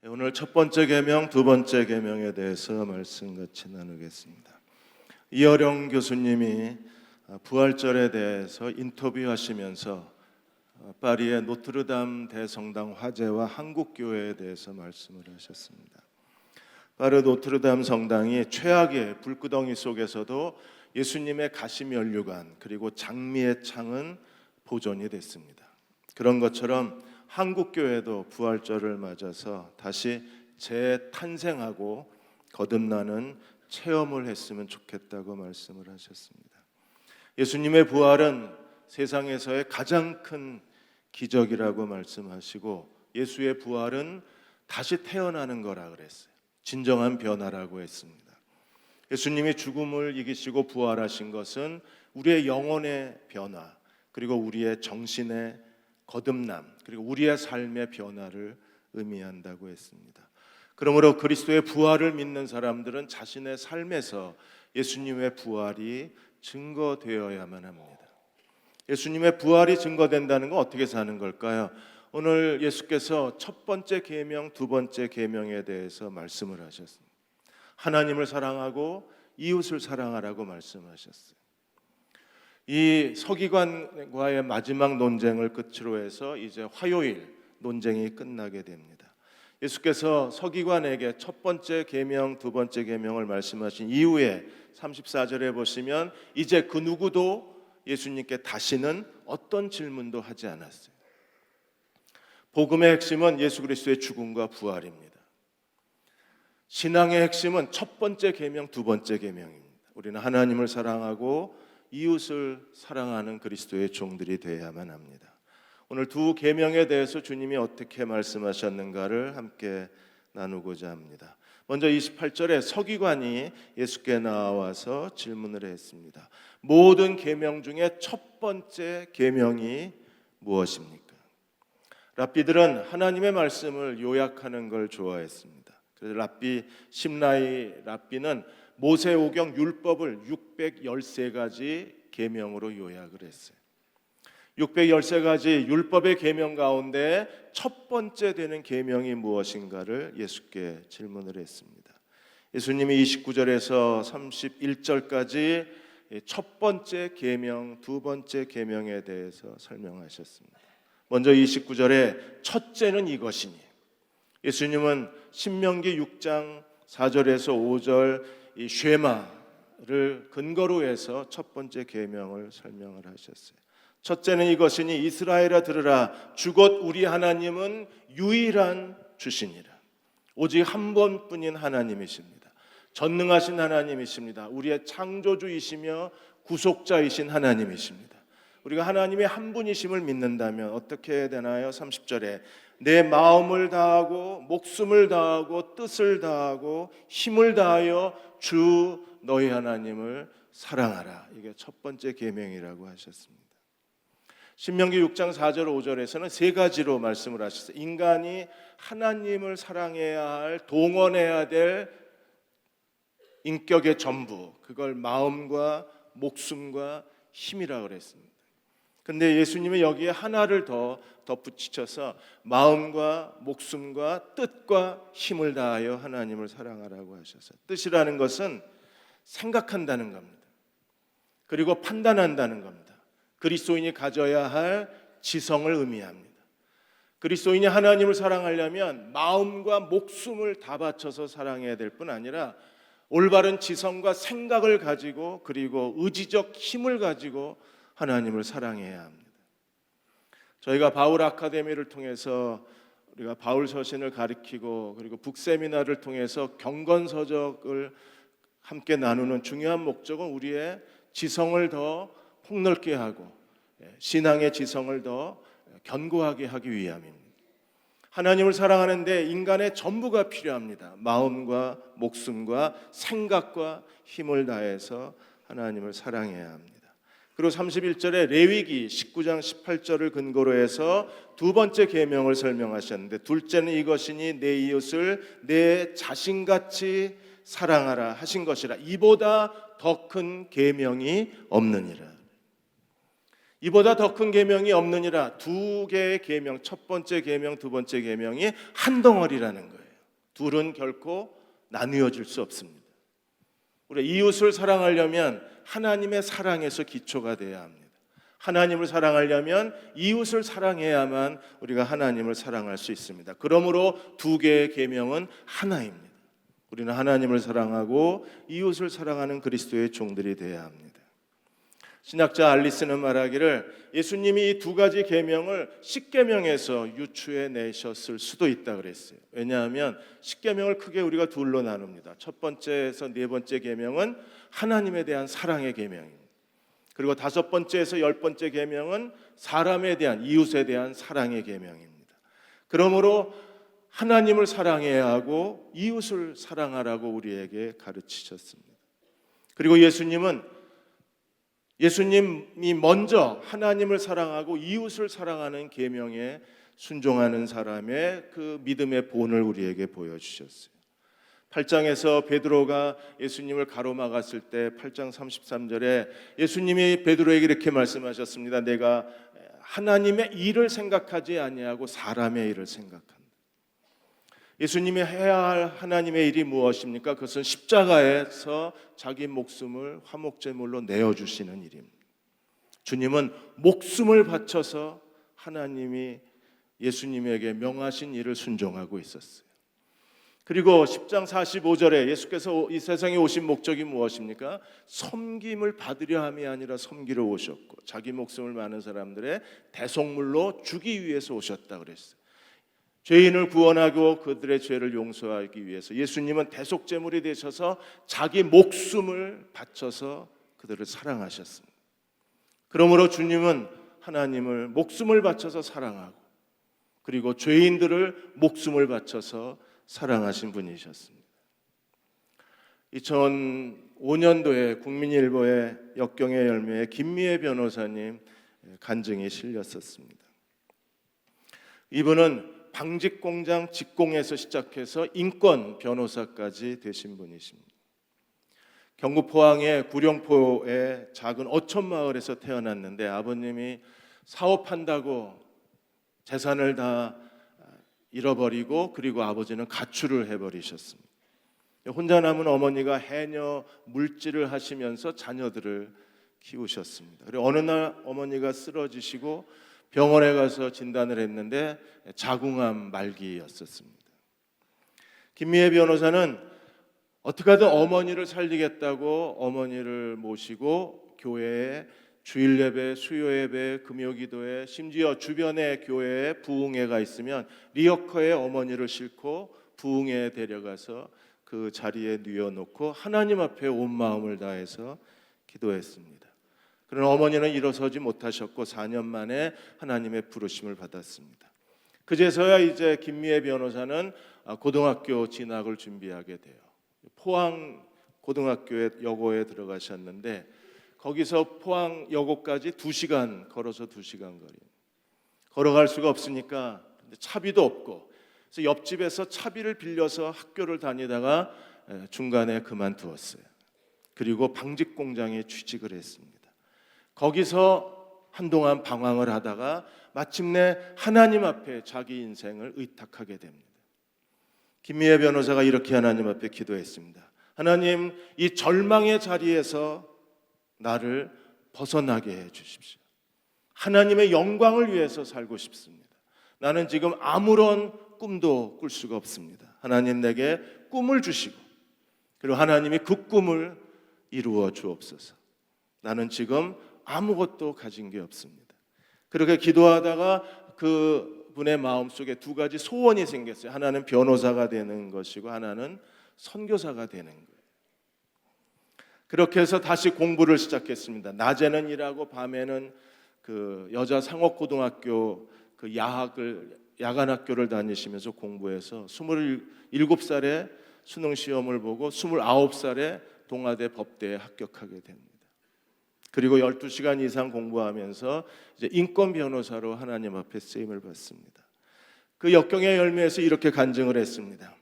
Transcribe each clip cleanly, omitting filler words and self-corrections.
오늘 첫 번째 계명, 두 번째 계명에 대해서 말씀 같이 나누겠습니다. 이어령 교수님이 부활절에 대해서 인터뷰하시면서 파리의 노트르담 대성당 화재와 한국교회에 대해서 말씀을 하셨습니다. 파리 노트르담 성당이 최악의 불구덩이 속에서도 예수님의 가시면류관 그리고 장미의 창은 보존이 됐습니다. 그런 것처럼 한국교회도 부활절을 맞아서 다시 재탄생하고 거듭나는 체험을 했으면 좋겠다고 말씀을 하셨습니다. 예수님의 부활은 세상에서의 가장 큰 기적이라고 말씀하시고, 예수의 부활은 다시 태어나는 거라 그랬어요. 진정한 변화라고 했습니다. 예수님이 죽음을 이기시고 부활하신 것은 우리의 영혼의 변화, 그리고 우리의 정신의 거듭남, 그리고 우리의 삶의 변화를 의미한다고 했습니다. 그러므로 그리스도의 부활을 믿는 사람들은 자신의 삶에서 예수님의 부활이 증거되어야만 합니다. 예수님의 부활이 증거된다는 건 어떻게 사는 걸까요? 오늘 예수께서 첫 번째 계명, 두 번째 계명에 대해서 말씀을 하셨습니다. 하나님을 사랑하고 이웃을 사랑하라고 말씀하셨어요. 이 서기관과의 마지막 논쟁을 끝으로 해서 이제 화요일 논쟁이 끝나게 됩니다. 예수께서 서기관에게 첫 번째 계명, 두 번째 계명을 말씀하신 이후에 34절에 보시면 이제 그 누구도 예수님께 다시는 어떤 질문도 하지 않았어요. 복음의 핵심은 예수 그리스도의 죽음과 부활입니다. 신앙의 핵심은 첫 번째 계명, 두 번째 계명입니다. 우리는 하나님을 사랑하고 이웃을 사랑하는 그리스도의 종들이 되어야만 합니다. 오늘 두 계명에 대해서 주님이 어떻게 말씀하셨는가를 함께 나누고자 합니다. 먼저 28절에 서기관이 예수께 나와서 질문을 했습니다. 모든 계명 중에 첫 번째 계명이 무엇입니까? 랍비들은 하나님의 말씀을 요약하는 걸 좋아했습니다. 그래서 랍비 심라이 랍비는 모세오경 율법을 613가지 계명으로 요약을 했어요. 613가지 율법의 계명 가운데 첫 번째 되는 계명이 무엇인가를 예수께 질문을 했습니다. 예수님이 29절에서 31절까지 첫 번째 계명, 두 번째 계명에 대해서 설명하셨습니다. 먼저 29절에 첫째는 이것이니, 예수님은 신명기 6장 4절에서 5절 이 쉐마를 근거로 해서 첫 번째 계명을 설명을 하셨어요. 첫째는 이것이니 이스라엘아 들으라, 주곧 우리 하나님은 유일한 주시니라. 오직 한 번뿐인 하나님이십니다. 전능하신 하나님이십니다. 우리의 창조주이시며 구속자이신 하나님이십니다. 우리가 하나님의 한 분이심을 믿는다면 어떻게 해야 되나요? 30절에 내 마음을 다하고 목숨을 다하고 뜻을 다하고 힘을 다하여 주 너희 하나님을 사랑하라. 이게 첫 번째 계명이라고 하셨습니다. 신명기 6장 4절 5절에서는 세 가지로 말씀을 하셨어요. 인간이 하나님을 사랑해야 할, 동원해야 될 인격의 전부, 그걸 마음과 목숨과 힘이라고 그랬습니다. 근데 예수님은 여기에 하나를 더 덧붙이셔서 마음과 목숨과 뜻과 힘을 다하여 하나님을 사랑하라고 하셨어요. 뜻이라는 것은 생각한다는 겁니다. 그리고 판단한다는 겁니다. 그리스도인이 가져야 할 지성을 의미합니다. 그리스도인이 하나님을 사랑하려면 마음과 목숨을 다 바쳐서 사랑해야 될 뿐 아니라 올바른 지성과 생각을 가지고, 그리고 의지적 힘을 가지고 하나님을 사랑해야 합니다. 저희가 바울 아카데미를 통해서 우리가 바울 서신을 가르치고, 그리고 북세미나를 통해서 경건서적을 함께 나누는 중요한 목적은 우리의 지성을 더 폭넓게 하고 신앙의 지성을 더 견고하게 하기 위함입니다. 하나님을 사랑하는데 인간의 전부가 필요합니다. 마음과 목숨과 생각과 힘을 다해서 하나님을 사랑해야 합니다. 그리고 31절에 레위기 19장 18절을 근거로 해서 두 번째 계명을 설명하셨는데, 둘째는 이것이니 내 이웃을 내 자신같이 사랑하라 하신 것이라. 이보다 더 큰 계명이 없느니라. 이보다 더 큰 계명이 없느니라. 두 개의 계명, 첫 번째 계명, 두 번째 계명이 한 덩어리라는 거예요. 둘은 결코 나뉘어질 수 없습니다. 우리 이웃을 사랑하려면 하나님의 사랑에서 기초가 돼야 합니다. 하나님을 사랑하려면 이웃을 사랑해야만 우리가 하나님을 사랑할 수 있습니다. 그러므로 두 개의 계명은 하나입니다. 우리는 하나님을 사랑하고 이웃을 사랑하는 그리스도의 종들이 되어야 합니다. 신학자 알리스는 말하기를 예수님이 이 두 가지 계명을 십계명에서 유추해 내셨을 수도 있다 그랬어요. 왜냐하면 십계명을 크게 우리가 둘로 나눕니다. 첫 번째에서 네 번째 계명은 하나님에 대한 사랑의 계명입니다. 그리고 다섯 번째에서 열 번째 계명은 사람에 대한, 이웃에 대한 사랑의 계명입니다. 그러므로 하나님을 사랑해야 하고 이웃을 사랑하라고 우리에게 가르치셨습니다. 그리고 예수님이 먼저 하나님을 사랑하고 이웃을 사랑하는 계명에 순종하는 사람의 그 믿음의 본을 우리에게 보여주셨어요. 8장에서 베드로가 예수님을 가로막았을 때 8장 33절에 예수님이 베드로에게 이렇게 말씀하셨습니다. 내가 하나님의 일을 생각하지 아니하고 사람의 일을 생각한다. 예수님이 해야 할 하나님의 일이 무엇입니까? 그것은 십자가에서 자기 목숨을 화목제물로 내어주시는 일입니다. 주님은 목숨을 바쳐서 하나님이 예수님에게 명하신 일을 순종하고 있었어요. 그리고 10장 45절에 예수께서 이 세상에 오신 목적이 무엇입니까? 섬김을 받으려 함이 아니라 섬기러 오셨고 자기 목숨을 많은 사람들의 대속물로 주기 위해서 오셨다 그랬어요. 죄인을 구원하고 그들의 죄를 용서하기 위해서 예수님은 대속제물이 되셔서 자기 목숨을 바쳐서 그들을 사랑하셨습니다. 그러므로 주님은 하나님을 목숨을 바쳐서 사랑하고 그리고 죄인들을 목숨을 바쳐서 사랑하신 분이셨습니다. 2005년도에 국민일보의 역경의 열매에 김미애 변호사님 간증이 실렸었습니다. 이분은 방직공장 직공에서 시작해서 인권 변호사까지 되신 분이십니다. 경북 포항의 구룡포의 작은 어촌마을에서 태어났는데 아버님이 사업한다고 재산을 다 잃어버리고 그리고 아버지는 가출을 해버리셨습니다. 혼자 남은 어머니가 해녀 물질을 하시면서 자녀들을 키우셨습니다. 그리고 어느 날 어머니가 쓰러지시고 병원에 가서 진단을 했는데 자궁암 말기였었습니다. 김미애 변호사는 어떻게 하든 어머니를 살리겠다고 어머니를 모시고 교회에 주일 예배, 수요 예배, 금요 기도회, 심지어 주변의 교회에 부흥회가 있으면 리어커에 어머니를 싣고 부흥회에 데려가서 그 자리에 뉘어놓고 하나님 앞에 온 마음을 다해서 기도했습니다. 그러나 어머니는 일어서지 못하셨고 4년 만에 하나님의 부르심을 받았습니다. 그제서야 이제 김미애 변호사는 고등학교 진학을 준비하게 돼요. 포항 고등학교에 여고에 들어가셨는데 거기서 포항 여고까지 2시간 걸어서 2시간 거리. 걸어갈 수가 없으니까 차비도 없고 그래서 옆집에서 차비를 빌려서 학교를 다니다가 중간에 그만두었어요. 그리고 방직 공장에 취직을 했습니다. 거기서 한동안 방황을 하다가 마침내 하나님 앞에 자기 인생을 의탁하게 됩니다. 김미애 변호사가 이렇게 하나님 앞에 기도했습니다. 하나님, 이 절망의 자리에서 나를 벗어나게 해 주십시오. 하나님의 영광을 위해서 살고 싶습니다. 나는 지금 아무런 꿈도 꿀 수가 없습니다. 하나님 내게 꿈을 주시고 그리고 하나님이 그 꿈을 이루어 주옵소서. 나는 지금 아무것도 가진 게 없습니다. 그렇게 기도하다가 그분의 마음속에 두 가지 소원이 생겼어요. 하나는 변호사가 되는 것이고 하나는 선교사가 되는 거예요. 그렇게 해서 다시 공부를 시작했습니다. 낮에는 일하고 밤에는 그 여자 상업고등학교 그 야간학교를 다니시면서 공부해서 27살에 수능시험을 보고 29살에 동아대 법대에 합격하게 됩니다. 그리고 12시간 이상 공부하면서 이제 인권 변호사로 하나님 앞에 쓰임을 받습니다. 그 역경의 열매에서 이렇게 간증을 했습니다.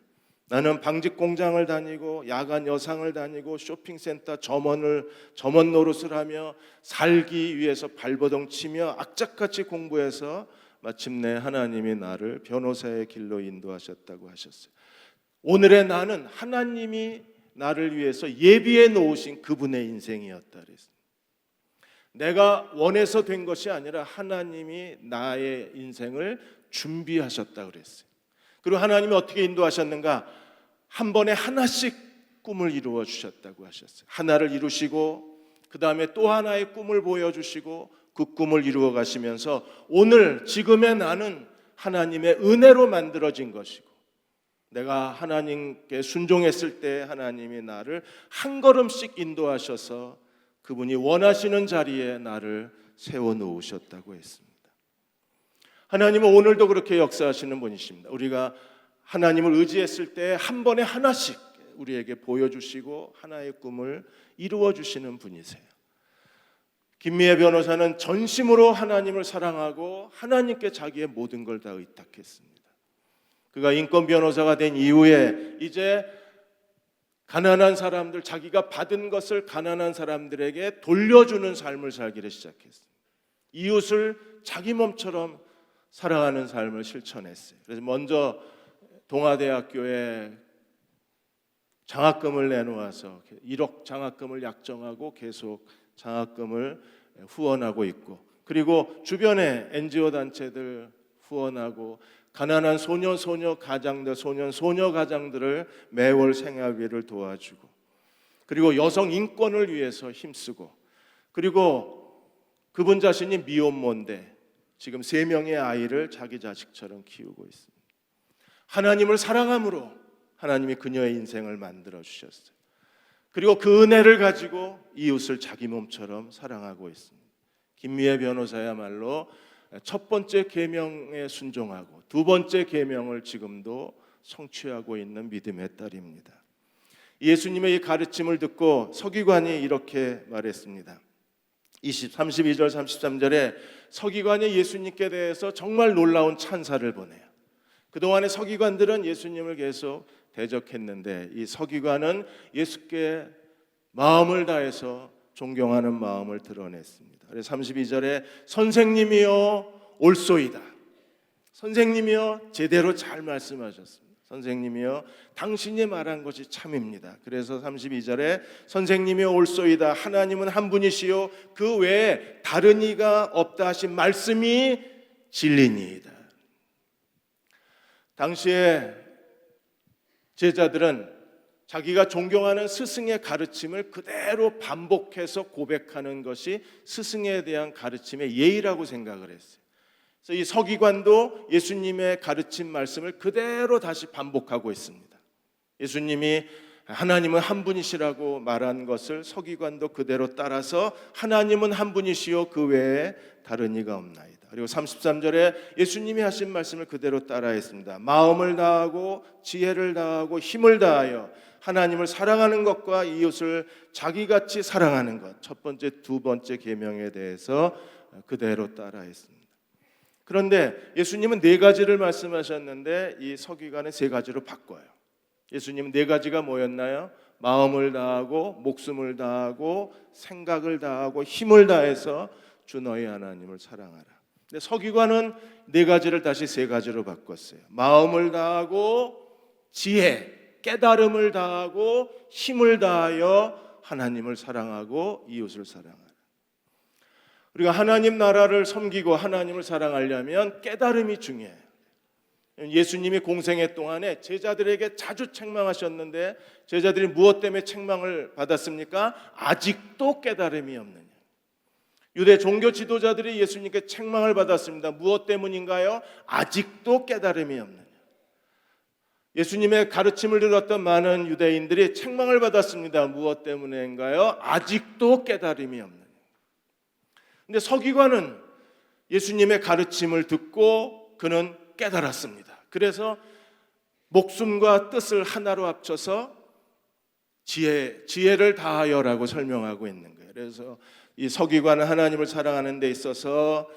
나는 방직 공장을 다니고 야간 여상을 다니고 쇼핑센터 점원 노릇을 하며 살기 위해서 발버둥 치며 악착같이 공부해서 마침내 하나님이 나를 변호사의 길로 인도하셨다고 하셨어요. 오늘의 나는 하나님이 나를 위해서 예비해 놓으신 그분의 인생이었다 그랬습니다. 내가 원해서 된 것이 아니라 하나님이 나의 인생을 준비하셨다 그랬어요. 그리고 하나님이 어떻게 인도하셨는가? 한 번에 하나씩 꿈을 이루어 주셨다고 하셨어요. 하나를 이루시고 그 다음에 또 하나의 꿈을 보여주시고 그 꿈을 이루어 가시면서 오늘 지금의 나는 하나님의 은혜로 만들어진 것이고, 내가 하나님께 순종했을 때 하나님이 나를 한 걸음씩 인도하셔서 그분이 원하시는 자리에 나를 세워놓으셨다고 했습니다. 하나님은 오늘도 그렇게 역사하시는 분이십니다. 우리가 하나님을 의지했을 때 한 번에 하나씩 우리에게 보여주시고 하나의 꿈을 이루어 주시는 분이세요. 김미애 변호사는 전심으로 하나님을 사랑하고 하나님께 자기의 모든 걸 다 의탁했습니다. 그가 인권 변호사가 된 이후에 이제 가난한 사람들, 자기가 받은 것을 가난한 사람들에게 돌려주는 삶을 살기를 시작했습니다. 이웃을 자기 몸처럼 사랑하는 삶을 실천했어요. 그래서 먼저 동아대학교에 장학금을 내놓아서 1억 장학금을 약정하고 계속 장학금을 후원하고 있고, 그리고 주변에 NGO 단체들 후원하고 가난한 소녀 가장들, 소녀 가장들을 매월 생활비를 도와주고, 그리고 여성 인권을 위해서 힘쓰고, 그리고 그분 자신이 미혼모인데 지금 3명의 아이를 자기 자식처럼 키우고 있습니다. 하나님을 사랑함으로 하나님이 그녀의 인생을 만들어 주셨어요. 그리고 그 은혜를 가지고 이웃을 자기 몸처럼 사랑하고 있습니다. 김미애 변호사야말로 첫 번째 계명에 순종하고 두 번째 계명을 지금도 성취하고 있는 믿음의 딸입니다. 예수님의 이 가르침을 듣고 서기관이 이렇게 말했습니다. 32절 33절에 서기관이 예수님께 대해서 정말 놀라운 찬사를 보내요. 그동안의 서기관들은 예수님을 계속 대적했는데 이 서기관은 예수께 마음을 다해서 존경하는 마음을 드러냈습니다. 그래서 32절에 선생님이여 옳소이다. 선생님이여 제대로 잘 말씀하셨습니다. 선생님이여 당신이 말한 것이 참입니다. 그래서 32절에 선생님이여 옳소이다. 하나님은 한 분이시요 그 외에 다른 이가 없다 하신 말씀이 진리니이다. 당시에 제자들은 자기가 존경하는 스승의 가르침을 그대로 반복해서 고백하는 것이 스승에 대한 가르침의 예의라고 생각을 했어요. 그래서 이 서기관도 예수님의 가르침 말씀을 그대로 다시 반복하고 있습니다. 예수님이 하나님은 한 분이시라고 말한 것을 서기관도 그대로 따라서 하나님은 한 분이시요 그 외에 다른 이가 없나이다. 그리고 33절에 예수님이 하신 말씀을 그대로 따라했습니다. 마음을 다하고 지혜를 다하고 힘을 다하여 하나님을 사랑하는 것과 이웃을 자기같이 사랑하는 것, 첫 번째, 두 번째 계명에 대해서 그대로 따라했습니다. 그런데 예수님은 4가지를 말씀하셨는데 이 서기관은 3가지로 바꿔요. 예수님은 4가지가 뭐였나요? 마음을 다하고 목숨을 다하고 생각을 다하고 힘을 다해서 주 너희 하나님을 사랑하라. 근데 서기관은 4가지를 다시 3가지로 바꿨어요. 마음을 다하고 지혜, 깨달음을 다하고 힘을 다하여 하나님을 사랑하고 이웃을 사랑하라. 우리가 하나님 나라를 섬기고 하나님을 사랑하려면 깨달음이 중요해요. 예수님이 공생애 동안에 제자들에게 자주 책망하셨는데 제자들이 무엇 때문에 책망을 받았습니까? 아직도 깨달음이 없느냐. 유대 종교 지도자들이 예수님께 책망을 받았습니다. 무엇 때문인가요? 아직도 깨달음이 없느냐. 예수님의 가르침을 들었던 많은 유대인들이 책망을 받았습니다. 무엇 때문인가요? 아직도 깨달음이 없느냐. 근데 서기관은 예수님의 가르침을 듣고 그는 깨달았습니다. 그래서 목숨과 뜻을 하나로 합쳐서 지혜를 다하여라고 설명하고 있는 거예요. 그래서 이 서기관은 하나님을 사랑하는 데 있어서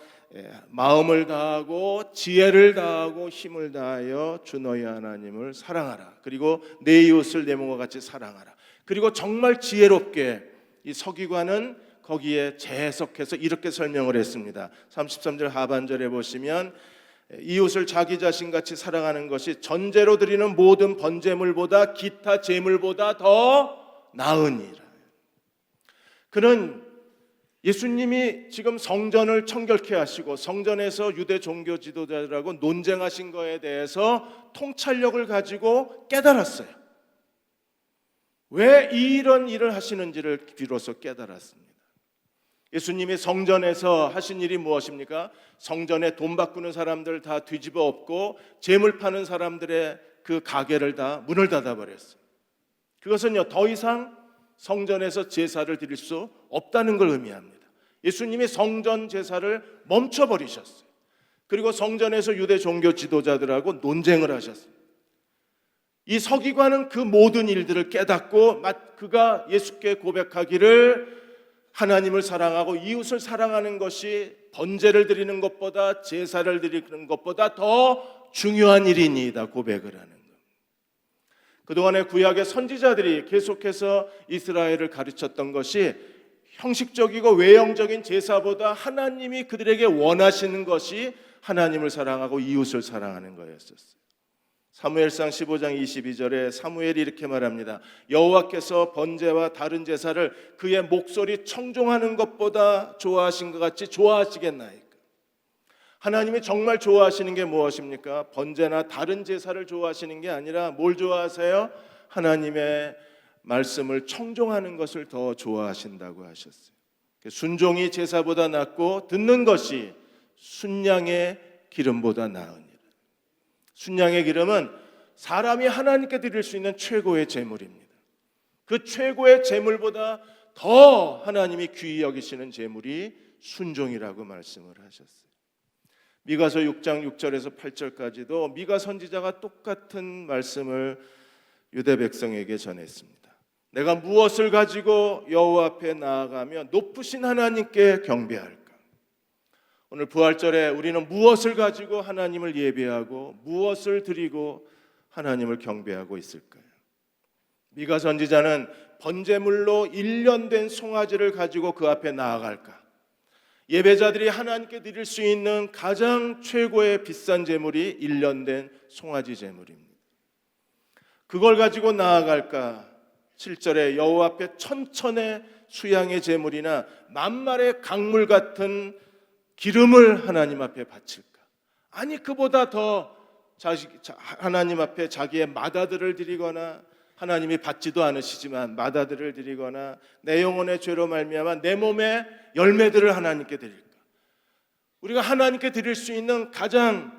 마음을 다하고 지혜를 다하고 힘을 다하여 주 너희 하나님을 사랑하라. 그리고 내 이웃을 내 몸과 같이 사랑하라. 그리고 정말 지혜롭게 이 서기관은 거기에 재해석해서 이렇게 설명을 했습니다. 33절 하반절에 보시면 이웃을 자기 자신같이 사랑하는 것이 전제로 드리는 모든 번제물보다 기타 제물보다 더 나으니라. 그는 예수님이 지금 성전을 청결케 하시고 성전에서 유대 종교 지도자들하고 논쟁하신 거에 대해서 통찰력을 가지고 깨달았어요. 왜 이런 일을 하시는지를 비로소 깨달았습니다. 예수님이 성전에서 하신 일이 무엇입니까? 성전에 돈 바꾸는 사람들 다 뒤집어 엎고 재물 파는 사람들의 그 가게를 다 문을 닫아버렸어요. 그것은요, 더 이상 성전에서 제사를 드릴 수 없다는 걸 의미합니다. 예수님이 성전 제사를 멈춰버리셨어요. 그리고 성전에서 유대 종교 지도자들하고 논쟁을 하셨어요. 이 서기관은 그 모든 일들을 깨닫고 그가 예수께 고백하기를 하나님을 사랑하고 이웃을 사랑하는 것이 번제를 드리는 것보다 제사를 드리는 것보다 더 중요한 일이니이다 고백을 하는 것. 그동안의 구약의 선지자들이 계속해서 이스라엘을 가르쳤던 것이 형식적이고 외형적인 제사보다 하나님이 그들에게 원하시는 것이 하나님을 사랑하고 이웃을 사랑하는 거였었어요. 사무엘상 15장 22절에 사무엘이 이렇게 말합니다. 여호와께서 번제와 다른 제사를 그의 목소리 청종하는 것보다 좋아하신 것 같이 좋아하시겠나이까. 하나님이 정말 좋아하시는 게 무엇입니까? 번제나 다른 제사를 좋아하시는 게 아니라 뭘 좋아하세요? 하나님의 말씀을 청종하는 것을 더 좋아하신다고 하셨어요. 순종이 제사보다 낫고 듣는 것이 순양의 기름보다 나으니라. 순양의 기름은 사람이 하나님께 드릴 수 있는 최고의 제물입니다. 그 최고의 제물보다 더 하나님이 귀히 여기시는 제물이 순종이라고 말씀을 하셨어요. 미가서 6장 6절에서 8절까지도 미가 선지자가 똑같은 말씀을 유대 백성에게 전했습니다. 내가 무엇을 가지고 여호와 앞에 나아가며 높으신 하나님께 경배할까? 오늘 부활절에 우리는 무엇을 가지고 하나님을 예배하고 무엇을 드리고 하나님을 경배하고 있을까요? 미가 선지자는 번제물로 1년 된 송아지를 가지고 그 앞에 나아갈까? 예배자들이 하나님께 드릴 수 있는 가장 최고의 비싼 제물이 1년 된 송아지 제물입니다. 그걸 가지고 나아갈까? 7절에 여호와 앞에 천천의 수양의 제물이나 만말의 강물 같은 기름을 하나님 앞에 바칠까? 아니, 그보다 더 하나님 앞에 자기의 맏아들을 드리거나 하나님이 받지도 않으시지만 맏아들을 드리거나 내 영혼의 죄로 말미암아 내 몸의 열매들을 하나님께 드릴까? 우리가 하나님께 드릴 수 있는 가장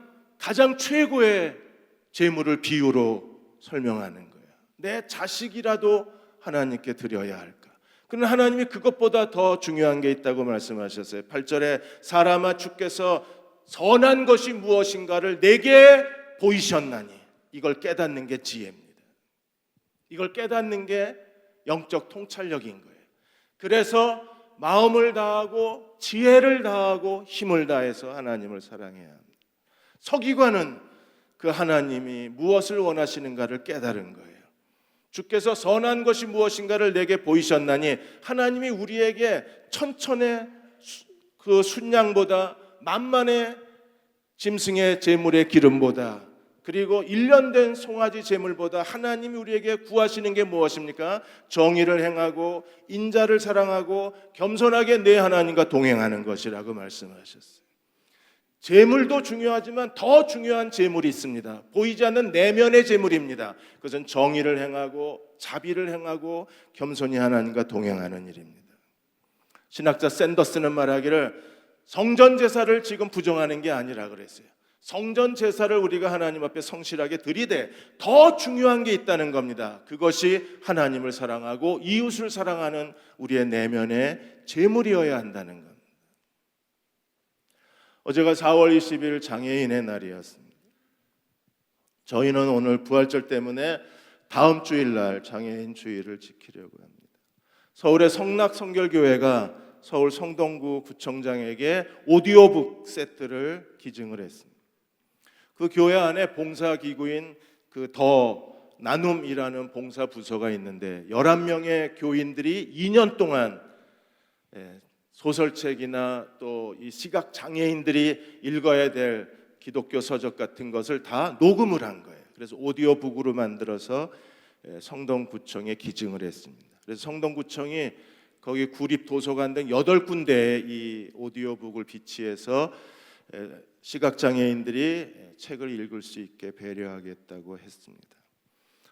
최고의 제물을 비유로 설명하는 거예요. 내 자식이라도 하나님께 드려야 할까? 그러나 하나님이 그것보다 더 중요한 게 있다고 말씀하셨어요. 8절에 사람아 주께서 선한 것이 무엇인가를 내게 보이셨나니. 이걸 깨닫는 게 지혜입니다. 이걸 깨닫는 게 영적 통찰력인 거예요. 그래서 마음을 다하고 지혜를 다하고 힘을 다해서 하나님을 사랑해야 합니다. 서기관은 그 하나님이 무엇을 원하시는가를 깨달은 거예요. 주께서 선한 것이 무엇인가를 내게 보이셨나니 하나님이 우리에게 천천의 그 순양보다 만만의 짐승의 제물의 기름보다 그리고 1년 된 송아지 제물보다 하나님이 우리에게 구하시는 게 무엇입니까? 정의를 행하고 인자를 사랑하고 겸손하게 내 하나님과 동행하는 것이라고 말씀하셨어요. 제물도 중요하지만 더 중요한 제물이 있습니다. 보이지 않는 내면의 제물입니다. 그것은 정의를 행하고 자비를 행하고 겸손히 하나님과 동행하는 일입니다. 신학자 샌더스는 말하기를 성전 제사를 지금 부정하는 게 아니라 그랬어요. 성전 제사를 우리가 하나님 앞에 성실하게 드리되 더 중요한 게 있다는 겁니다. 그것이 하나님을 사랑하고 이웃을 사랑하는 우리의 내면의 제물이어야 한다는 겁니다. 어제가 4월 20일 장애인의 날이었습니다. 저희는 오늘 부활절 때문에 다음 주일날 장애인 주일을 지키려고 합니다. 서울의 성락성결교회가 서울 성동구 구청장에게 오디오북 세트를 기증을 했습니다. 그 교회 안에 봉사기구인 그 더 나눔이라는 봉사부서가 있는데 11명의 교인들이 2년 동안 소설책이나 또 이 시각 장애인들이 읽어야 될 기독교 서적 같은 것을 다 녹음을 한 거예요. 그래서 오디오북으로 만들어서 성동구청에 기증을 했습니다. 그래서 성동구청이 거기 구립 도서관 등 8군데에 이 오디오북을 비치해서 시각장애인들이 책을 읽을 수 있게 배려하겠다고 했습니다.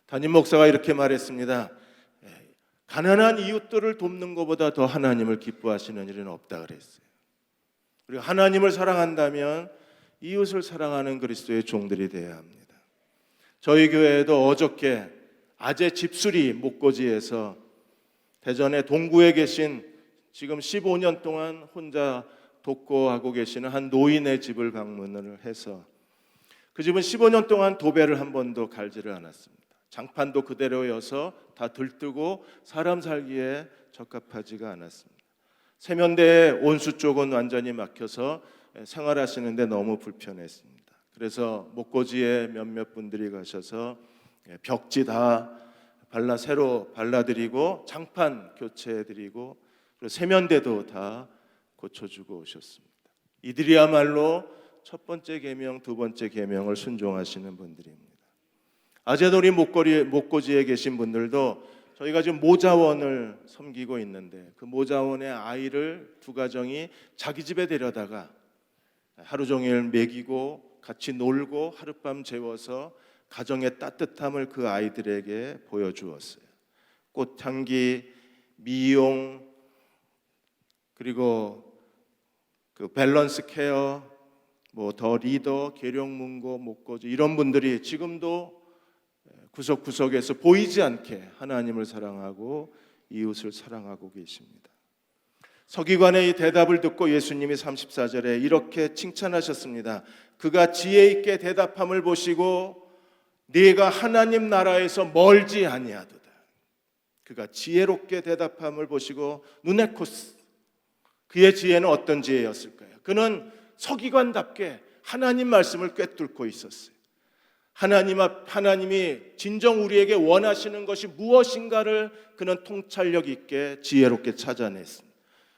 담임 목사가 이렇게 말했습니다. 가난한 이웃들을 돕는 것보다 더 하나님을 기뻐하시는 일은 없다 그랬어요. 그리고 하나님을 사랑한다면 이웃을 사랑하는 그리스도의 종들이 되어야 합니다. 저희 교회에도 어저께 아재 집수리 목고지에서 대전의 동구에 계신 지금 15년 동안 혼자 독거하고 계시는 한 노인의 집을 방문을 해서 그 집은 15년 동안 도배를 한 번도 갈지를 않았습니다. 장판도 그대로여서 다 들뜨고 사람 살기에 적합하지가 않았습니다. 세면대의 온수 쪽은 완전히 막혀서 생활하시는데 너무 불편했습니다. 그래서 목고지에 몇몇 분들이 가셔서 벽지 다 새로 발라드리고 장판 교체해드리고 그리고 세면대도 다 고쳐주고 오셨습니다. 이들이야말로 첫 번째 계명, 두 번째 계명을 순종하시는 분들입니다. 아재돌이 목고지에 계신 분들도 저희가 지금 모자원을 섬기고 있는데 그 모자원의 아이를 두 가정이 자기 집에 데려다가 하루 종일 먹이고 같이 놀고 하룻밤 재워서 가정의 따뜻함을 그 아이들에게 보여주었어요. 꽃향기, 미용, 그리고 그 밸런스 케어, 더 리더, 계룡문고, 목고지 이런 분들이 지금도 구석구석에서 보이지 않게 하나님을 사랑하고 이웃을 사랑하고 계십니다. 서기관의 이 대답을 듣고 예수님이 34절에 이렇게 칭찬하셨습니다. 그가 지혜 있게 대답함을 보시고 네가 하나님 나라에서 멀지 아니하도다. 그가 지혜롭게 대답함을 보시고 누네코스, 그의 지혜는 어떤 지혜였을까요? 그는 서기관답게 하나님 말씀을 꿰뚫고 있었어요. 하나님이 진정 우리에게 원하시는 것이 무엇인가를 그는 통찰력 있게 지혜롭게 찾아냈습니다.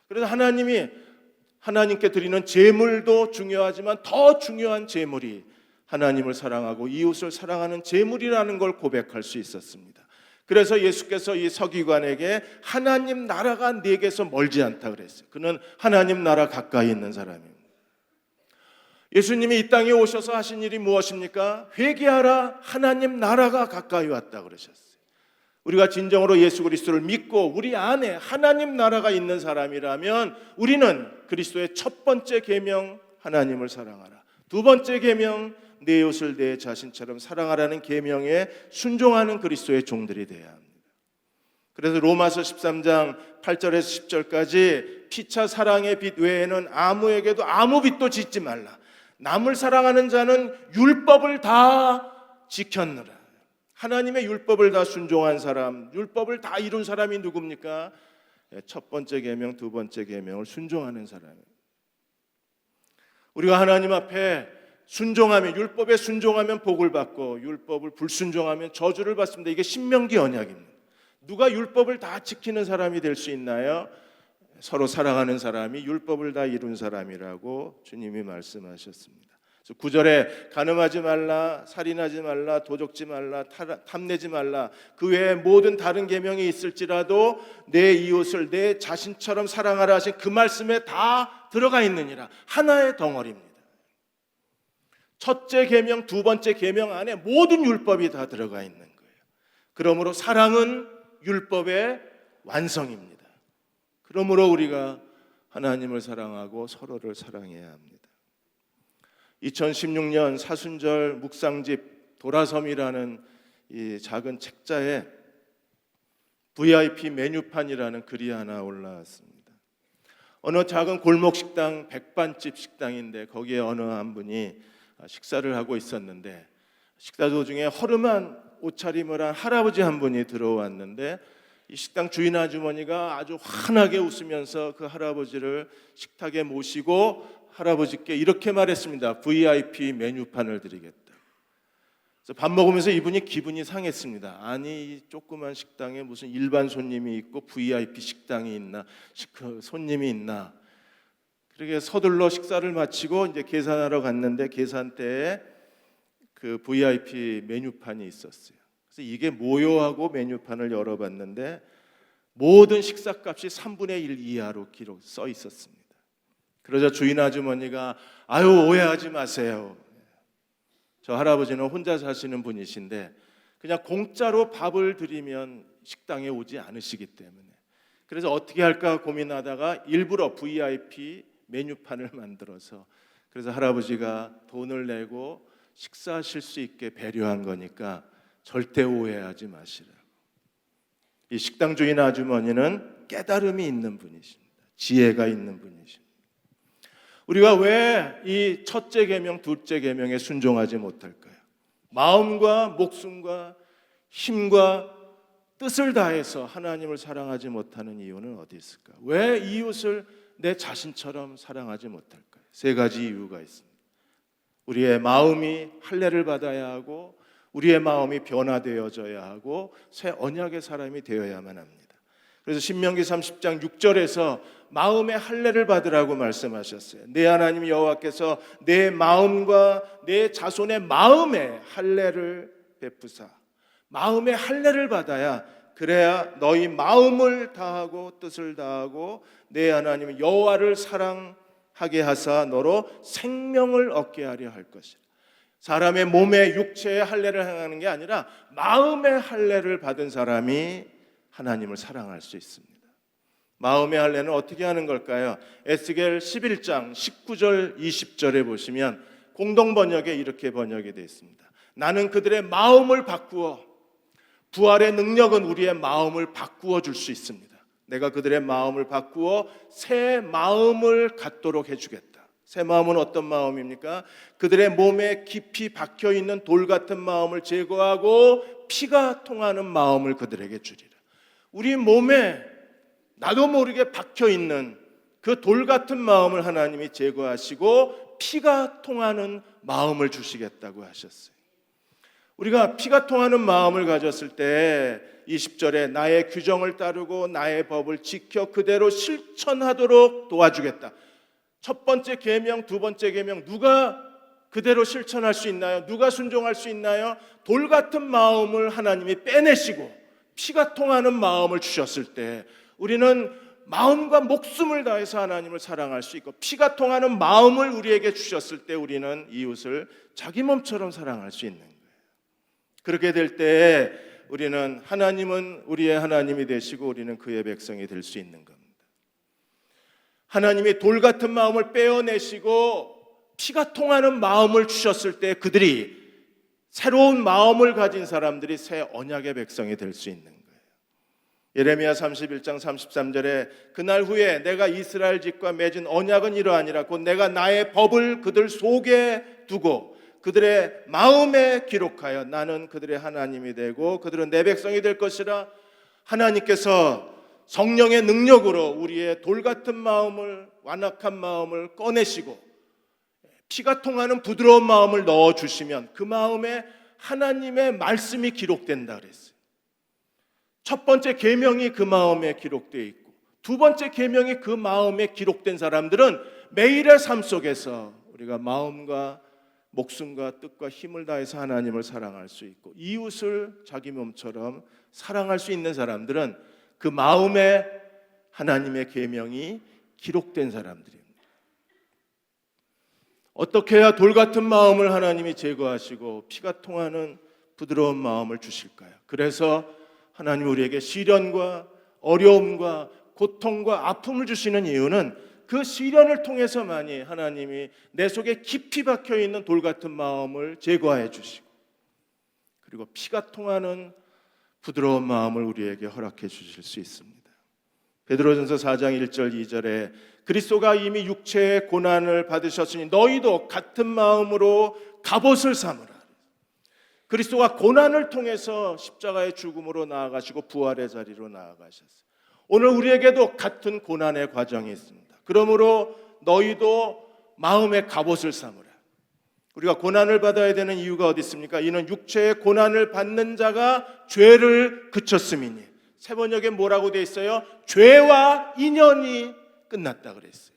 그래서 하나님께 드리는 제물도 중요하지만 더 중요한 제물이 하나님을 사랑하고 이웃을 사랑하는 제물이라는 걸 고백할 수 있었습니다. 그래서 예수께서 이 서기관에게 하나님 나라가 네게서 멀지 않다 그랬어요. 그는 하나님 나라 가까이 있는 사람입니다. 예수님이 이 땅에 오셔서 하신 일이 무엇입니까? 회개하라, 하나님 나라가 가까이 왔다 그러셨어요. 우리가 진정으로 예수 그리스도를 믿고 우리 안에 하나님 나라가 있는 사람이라면 우리는 그리스도의 첫 번째 계명 하나님을 사랑하라, 두 번째 계명 내 이웃을 내 자신처럼 사랑하라는 계명에 순종하는 그리스도의 종들이 되어야 합니다. 그래서 로마서 13장 8절에서 10절까지 피차 사랑의 빚 외에는 아무에게도 아무 빚도 짓지 말라. 남을 사랑하는 자는 율법을 다 지켰느라. 하나님의 율법을 다 순종한 사람, 율법을 다 이룬 사람이 누굽니까? 첫 번째 계명, 두 번째 계명을 순종하는 사람이에요. 우리가 하나님 앞에 순종하면, 율법에 순종하면 복을 받고 율법을 불순종하면 저주를 받습니다. 이게 신명기 언약입니다. 누가 율법을 다 지키는 사람이 될 수 있나요? 서로 사랑하는 사람이 율법을 다 이룬 사람이라고 주님이 말씀하셨습니다. 9절에 간음하지 말라, 살인하지 말라, 도적지 말라, 탐내지 말라, 그 외에 모든 다른 계명이 있을지라도 내 이웃을 내 자신처럼 사랑하라 하신 그 말씀에 다 들어가 있느니라. 하나의 덩어리입니다. 첫째 계명, 두 번째 계명 안에 모든 율법이 다 들어가 있는 거예요. 그러므로 사랑은 율법의 완성입니다. 그러므로 우리가 하나님을 사랑하고 서로를 사랑해야 합니다. 2016년 사순절 묵상집 도라섬이라는 이 작은 책자에 VIP 메뉴판이라는 글이 하나 올라왔습니다. 어느 작은 골목 식당, 백반집 식당인데 거기에 어느 한 분이 식사를 하고 있었는데 식사 도중에 허름한 옷차림을 한 할아버지 한 분이 들어왔는데 이 식당 주인 아주머니가 아주 환하게 웃으면서 그 할아버지를 식탁에 모시고 할아버지께 이렇게 말했습니다. VIP 메뉴판을 드리겠다. 그래서 밥 먹으면서 이분이 기분이 상했습니다. 아니, 이 조그만 식당에 무슨 일반 손님이 있고 VIP 식당이 있나, 손님이 있나. 그렇게 서둘러 식사를 마치고 이제 계산하러 갔는데 계산대에 그 VIP 메뉴판이 있었어요. 그래서 이게 뭐요 하고 메뉴판을 열어봤는데 모든 식사값이 3분의 1 이하로 기록 써 있었습니다. 그러자 주인 아주머니가 아유 오해하지 마세요. 저 할아버지는 혼자 사시는 분이신데 그냥 공짜로 밥을 드리면 식당에 오지 않으시기 때문에 그래서 어떻게 할까 고민하다가 일부러 VIP 메뉴판을 만들어서 그래서 할아버지가 돈을 내고 식사하실 수 있게 배려한 거니까 절대 오해하지 마시라. 이 식당 주인 아주머니는 깨달음이 있는 분이십니다. 지혜가 있는 분이십니다. 우리가 왜 이 첫째 계명, 둘째 계명에 순종하지 못할까요? 마음과 목숨과 힘과 뜻을 다해서 하나님을 사랑하지 못하는 이유는 어디 있을까? 왜 이웃을 내 자신처럼 사랑하지 못할까요? 세 가지 이유가 있습니다. 우리의 마음이 할례를 받아야 하고 우리의 마음이 변화되어져야 하고 새 언약의 사람이 되어야만 합니다. 그래서 신명기 30장 6절에서 마음의 할례를 받으라고 말씀하셨어요. 내 하나님 여호와께서 내 마음과 내 자손의 마음에 할례를 베푸사 마음의 할례를 받아야 그래야 너희 마음을 다하고 뜻을 다하고 내 하나님 여호와를 사랑하게 하사 너로 생명을 얻게 하려 할 것이라. 사람의 몸의 육체의 할례를 행하는 게 아니라 마음의 할례를 받은 사람이 하나님을 사랑할 수 있습니다. 마음의 할례는 어떻게 하는 걸까요? 에스겔 11장 19절 20절에 보시면 공동 번역에 이렇게 번역이 되어 있습니다. 나는 그들의 마음을 바꾸어 부활의 능력은 우리의 마음을 바꾸어 줄 수 있습니다. 내가 그들의 마음을 바꾸어 새 마음을 갖도록 해주겠다. 새 마음은 어떤 마음입니까? 그들의 몸에 깊이 박혀있는 돌 같은 마음을 제거하고 피가 통하는 마음을 그들에게 주리라. 우리 몸에 나도 모르게 박혀있는 그 돌 같은 마음을 하나님이 제거하시고 피가 통하는 마음을 주시겠다고 하셨어요. 우리가 피가 통하는 마음을 가졌을 때 20절에 나의 규정을 따르고 나의 법을 지켜 그대로 실천하도록 도와주겠다. 첫 번째 계명, 두 번째 계명 누가 그대로 실천할 수 있나요? 누가 순종할 수 있나요? 돌 같은 마음을 하나님이 빼내시고 피가 통하는 마음을 주셨을 때 우리는 마음과 목숨을 다해서 하나님을 사랑할 수 있고 피가 통하는 마음을 우리에게 주셨을 때 우리는 이웃을 자기 몸처럼 사랑할 수 있는 거예요. 그렇게 될 때 우리는 하나님은 우리의 하나님이 되시고 우리는 그의 백성이 될 수 있는 겁니다. 하나님이 돌 같은 마음을 빼어내시고 피가 통하는 마음을 주셨을 때 그들이 새로운 마음을 가진 사람들이 새 언약의 백성이 될 수 있는 거예요. 예레미야 31장 33절에 그날 후에 내가 이스라엘 집과 맺은 언약은 이러하니라. 곧 내가 나의 법을 그들 속에 두고 그들의 마음에 기록하여 나는 그들의 하나님이 되고 그들은 내 백성이 될 것이라. 하나님께서 성령의 능력으로 우리의 돌 같은 마음을 완악한 마음을 꺼내시고 피가 통하는 부드러운 마음을 넣어주시면 그 마음에 하나님의 말씀이 기록된다 그랬어요. 첫 번째 계명이 그 마음에 기록되어 있고 두 번째 계명이 그 마음에 기록된 사람들은 매일의 삶 속에서 우리가 마음과 목숨과 뜻과 힘을 다해서 하나님을 사랑할 수 있고 이웃을 자기 몸처럼 사랑할 수 있는 사람들은 그 마음에 하나님의 계명이 기록된 사람들입니다. 어떻게 해야 돌 같은 마음을 하나님이 제거하시고 피가 통하는 부드러운 마음을 주실까요? 그래서 하나님 우리에게 시련과 어려움과 고통과 아픔을 주시는 이유는 그 시련을 통해서만이 하나님이 내 속에 깊이 박혀있는 돌 같은 마음을 제거해 주시고 그리고 피가 통하는 부드러운 마음을 우리에게 허락해 주실 수 있습니다. 베드로전서 4장 1절 2절에 그리스도가 이미 육체의 고난을 받으셨으니 너희도 같은 마음으로 갑옷을 삼으라. 그리스도가 고난을 통해서 십자가의 죽음으로 나아가시고 부활의 자리로 나아가셨어요. 오늘 우리에게도 같은 고난의 과정이 있습니다. 그러므로 너희도 마음의 갑옷을 삼으라. 우리가 고난을 받아야 되는 이유가 어디 있습니까? 이는 육체의 고난을 받는 자가 죄를 그쳤음이니. 새 번역에 뭐라고 되어 있어요? 죄와 인연이 끝났다 그랬어요.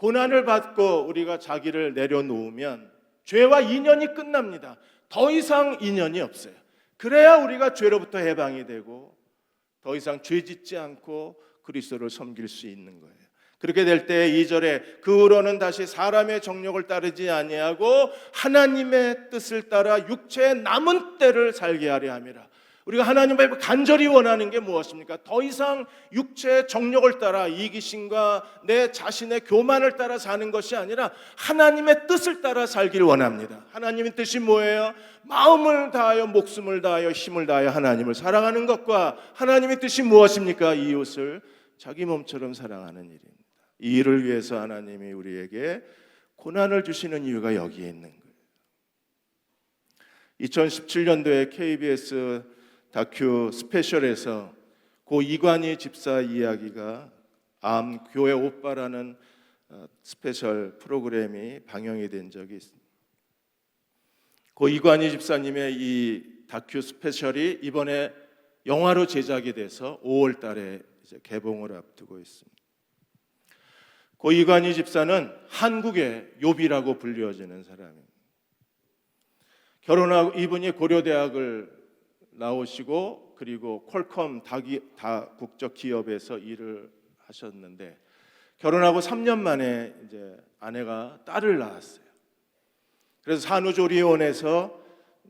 고난을 받고 우리가 자기를 내려놓으면 죄와 인연이 끝납니다. 더 이상 인연이 없어요. 그래야 우리가 죄로부터 해방이 되고 더 이상 죄 짓지 않고 그리스도를 섬길 수 있는 거예요. 그렇게 될 때 2절에 그 후로는 다시 사람의 정욕을 따르지 아니하고 하나님의 뜻을 따라 육체의 남은 때를 살게 하려 함이라. 우리가 하나님 앞에 간절히 원하는 게 무엇입니까? 더 이상 육체의 정욕을 따라 이기심과 내 자신의 교만을 따라 사는 것이 아니라 하나님의 뜻을 따라 살길 원합니다. 하나님의 뜻이 뭐예요? 마음을 다하여 목숨을 다하여 힘을 다하여 하나님을 사랑하는 것과 하나님의 뜻이 무엇입니까? 이웃을 자기 몸처럼 사랑하는 일입니다. 이 일을 위해서 하나님이 우리에게 고난을 주시는 이유가 여기에 있는 거예요. 2017년도에 KBS 다큐 스페셜에서 고 이관희 집사 이야기가 암 교회 오빠라는 스페셜 프로그램이 방영이 된 적이 있습니다. 고 이관희 집사님의 이 다큐 스페셜이 이번에 영화로 제작이 돼서 5월 달에 이제 개봉을 앞두고 있습니다. 고 이관희 집사는 한국의 욥이라고 불려지는 사람입니다. 결혼하고 이분이 고려대학을 나오시고 그리고 퀄컴 다국적 기업에서 일을 하셨는데 결혼하고 3년 만에 이제 아내가 딸을 낳았어요. 그래서 산후조리원에서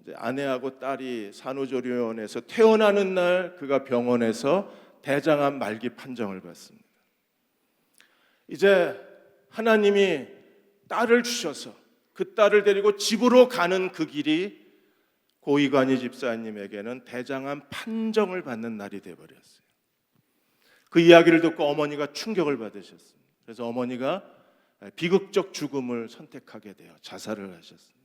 이제 아내하고 딸이 산후조리원에서 태어나는 날 그가 병원에서 대장암 말기 판정을 받습니다. 이제 하나님이 딸을 주셔서 그 딸을 데리고 집으로 가는 그 길이 고 이관희 집사님에게는 대장암 판정을 받는 날이 되어버렸어요. 그 이야기를 듣고 어머니가 충격을 받으셨습니다. 그래서 어머니가 비극적 죽음을 선택하게 되어 자살을 하셨습니다.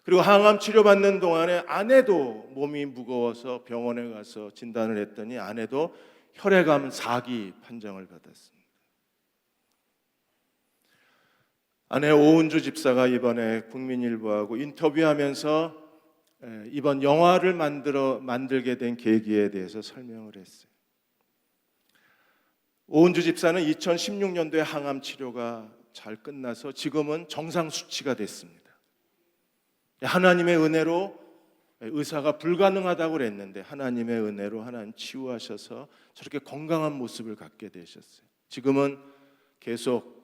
그리고 항암 치료받는 동안에 아내도 몸이 무거워서 병원에 가서 진단을 했더니 아내도 혈액암 4기 판정을 받았습니다. 아내 오은주 집사가 이번에 국민일보하고 인터뷰하면서 이번 영화를 만들게 된 계기에 대해서 설명을 했어요. 오은주 집사는 2016년도에 항암 치료가 잘 끝나서 지금은 정상 수치가 됐습니다. 하나님의 은혜로 의사가 불가능하다고 그랬는데 하나님의 은혜로 하나님 치유하셔서 저렇게 건강한 모습을 갖게 되셨어요. 지금은 계속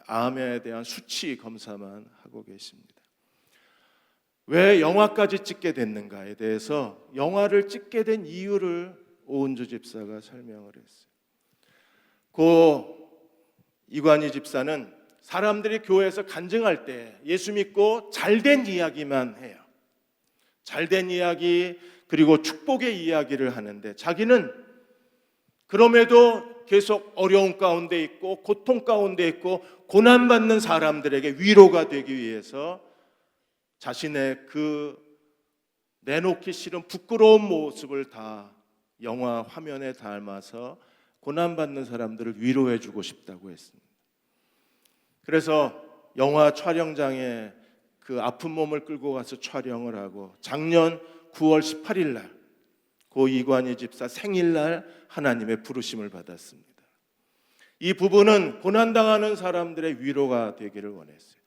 암에 대한 수치 검사만 하고 계십니다. 왜 영화까지 찍게 됐는가에 대해서 영화를 찍게 된 이유를 오은주 집사가 설명을 했어요. 고 이관희 집사는 사람들이 교회에서 간증할 때 예수 믿고 잘된 이야기만 해요. 잘된 이야기 그리고 축복의 이야기를 하는데 자기는 그럼에도 계속 어려움 가운데 있고 고통 가운데 있고 고난받는 사람들에게 위로가 되기 위해서 자신의 그 내놓기 싫은 부끄러운 모습을 다 영화 화면에 담아서 고난받는 사람들을 위로해주고 싶다고 했습니다. 그래서 영화 촬영장에 그 아픈 몸을 끌고 가서 촬영을 하고 작년 9월 18일 날 고 이관희 집사 생일날 하나님의 부르심을 받았습니다. 이 부부는 고난당하는 사람들의 위로가 되기를 원했어요.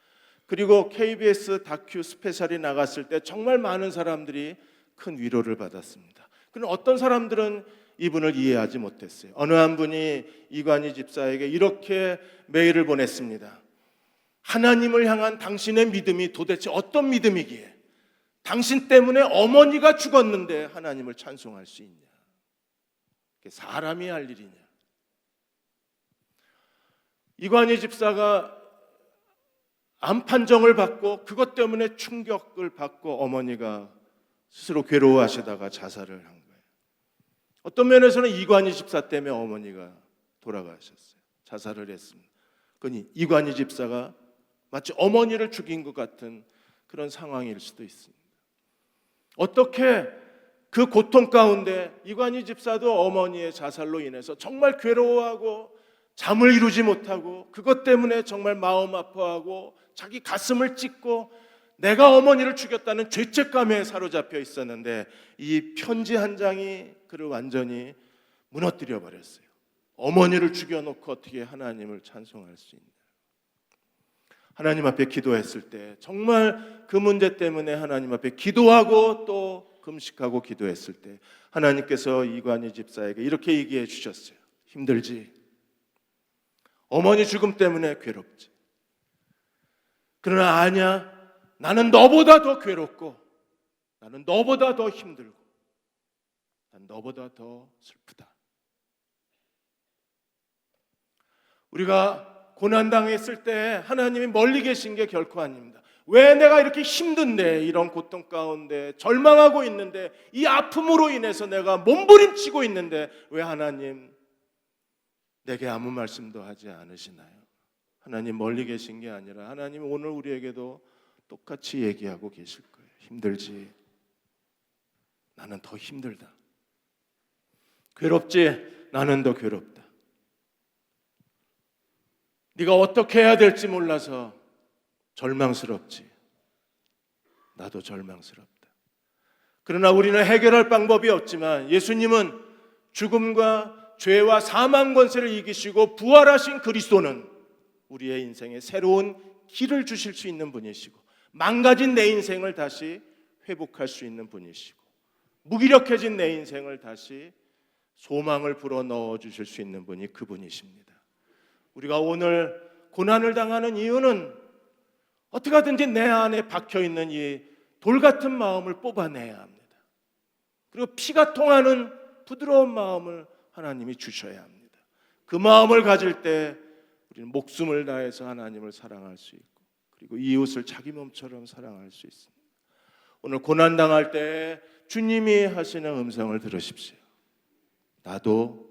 그리고 KBS 다큐 스페셜이 나갔을 때 정말 많은 사람들이 큰 위로를 받았습니다. 그런데 어떤 사람들은 이분을 이해하지 못했어요. 어느 한 분이 이관희 집사에게 이렇게 메일을 보냈습니다. 하나님을 향한 당신의 믿음이 도대체 어떤 믿음이기에 당신 때문에 어머니가 죽었는데 하나님을 찬송할 수 있냐? 사람이 할 일이냐? 이관희 집사가 암 판정을 받고 그것 때문에 충격을 받고 어머니가 스스로 괴로워하시다가 자살을 한 거예요. 어떤 면에서는 이관희 집사 때문에 어머니가 돌아가셨어요. 자살을 했습니다. 그러니 이관희 집사가 마치 어머니를 죽인 것 같은 그런 상황일 수도 있습니다. 어떻게 그 고통 가운데 이관희 집사도 어머니의 자살로 인해서 정말 괴로워하고 잠을 이루지 못하고 그것 때문에 정말 마음 아파하고 자기 가슴을 찢고 내가 어머니를 죽였다는 죄책감에 사로잡혀 있었는데 이 편지 한 장이 그를 완전히 무너뜨려 버렸어요. 어머니를 죽여놓고 어떻게 하나님을 찬송할 수 있냐. 하나님 앞에 기도했을 때 정말 그 문제 때문에 하나님 앞에 기도하고 또 금식하고 기도했을 때 하나님께서 이관희 집사에게 이렇게 얘기해 주셨어요. 힘들지? 어머니 죽음 때문에 괴롭지. 그러나 아니야. 나는 너보다 더 괴롭고 나는 너보다 더 힘들고 난 너보다 더 슬프다. 우리가 고난당했을 때 하나님이 멀리 계신 게 결코 아닙니다. 왜 내가 이렇게 힘든데, 이런 고통 가운데 절망하고 있는데, 이 아픔으로 인해서 내가 몸부림치고 있는데 왜 하나님 내게 아무 말씀도 하지 않으시나요? 하나님 멀리 계신 게 아니라 하나님 오늘 우리에게도 똑같이 얘기하고 계실 거예요. 힘들지? 나는 더 힘들다. 괴롭지? 나는 더 괴롭다. 네가 어떻게 해야 될지 몰라서 절망스럽지? 나도 절망스럽다. 그러나 우리는 해결할 방법이 없지만 예수님은 죽음과 죄와 사망 권세를 이기시고 부활하신 그리스도는 우리의 인생에 새로운 길을 주실 수 있는 분이시고 망가진 내 인생을 다시 회복할 수 있는 분이시고 무기력해진 내 인생을 다시 소망을 불어넣어 주실 수 있는 분이 그분이십니다. 우리가 오늘 고난을 당하는 이유는 어떻게 하든지 내 안에 박혀있는 이 돌같은 마음을 뽑아내야 합니다. 그리고 피가 통하는 부드러운 마음을 하나님이 주셔야 합니다. 그 마음을 가질 때 우리는 목숨을 다해서 하나님을 사랑할 수 있고 그리고 이웃을 자기 몸처럼 사랑할 수 있습니다. 오늘 고난당할 때 주님이 하시는 음성을 들으십시오. 나도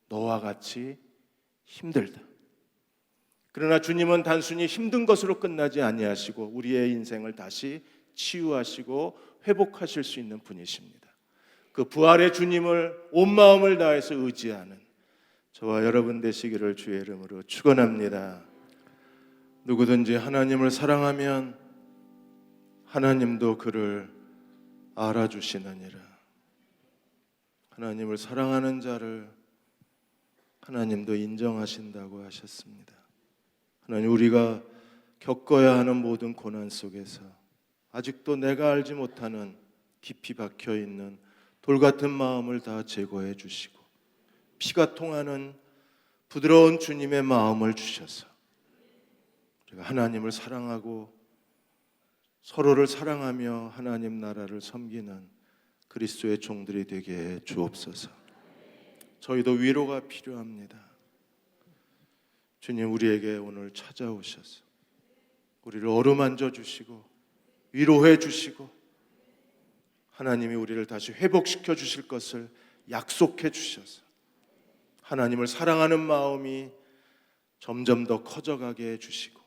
너와 같이 힘들다. 그러나 주님은 단순히 힘든 것으로 끝나지 아니하시고 우리의 인생을 다시 치유하시고 회복하실 수 있는 분이십니다. 그 부활의 주님을 온 마음을 다해서 의지하는 저와 여러분 되시기를 주의 이름으로 축원합니다. 누구든지 하나님을 사랑하면 하나님도 그를 알아주시느니라. 하나님을 사랑하는 자를 하나님도 인정하신다고 하셨습니다. 하나님, 우리가 겪어야 하는 모든 고난 속에서 아직도 내가 알지 못하는 깊이 박혀있는 돌같은 마음을 다 제거해 주시고 피가 통하는 부드러운 주님의 마음을 주셔서 우리가 하나님을 사랑하고 서로를 사랑하며 하나님 나라를 섬기는 그리스도의 종들이 되게 해 주옵소서. 저희도 위로가 필요합니다. 주님, 우리에게 오늘 찾아오셔서 우리를 어루만져 주시고 위로해 주시고 하나님이 우리를 다시 회복시켜 주실 것을 약속해 주셔서 하나님을 사랑하는 마음이 점점 더 커져가게 해 주시고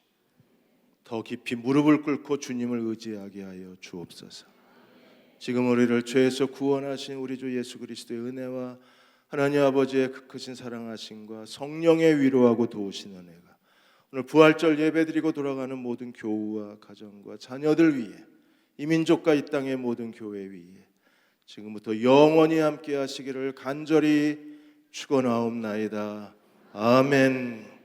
더 깊이 무릎을 꿇고 주님을 의지하게 하여 주옵소서. 지금 우리를 죄에서 구원하신 우리 주 예수 그리스도의 은혜와 하나님 아버지의 그 크신 사랑하심과 성령의 위로하고 도우시는 은혜가 오늘 부활절 예배드리고 돌아가는 모든 교우와 가정과 자녀들 위에 이 민족과 이 땅의 모든 교회 위에 지금부터 영원히 함께 하시기를 간절히 축원하옵나이다. 아멘.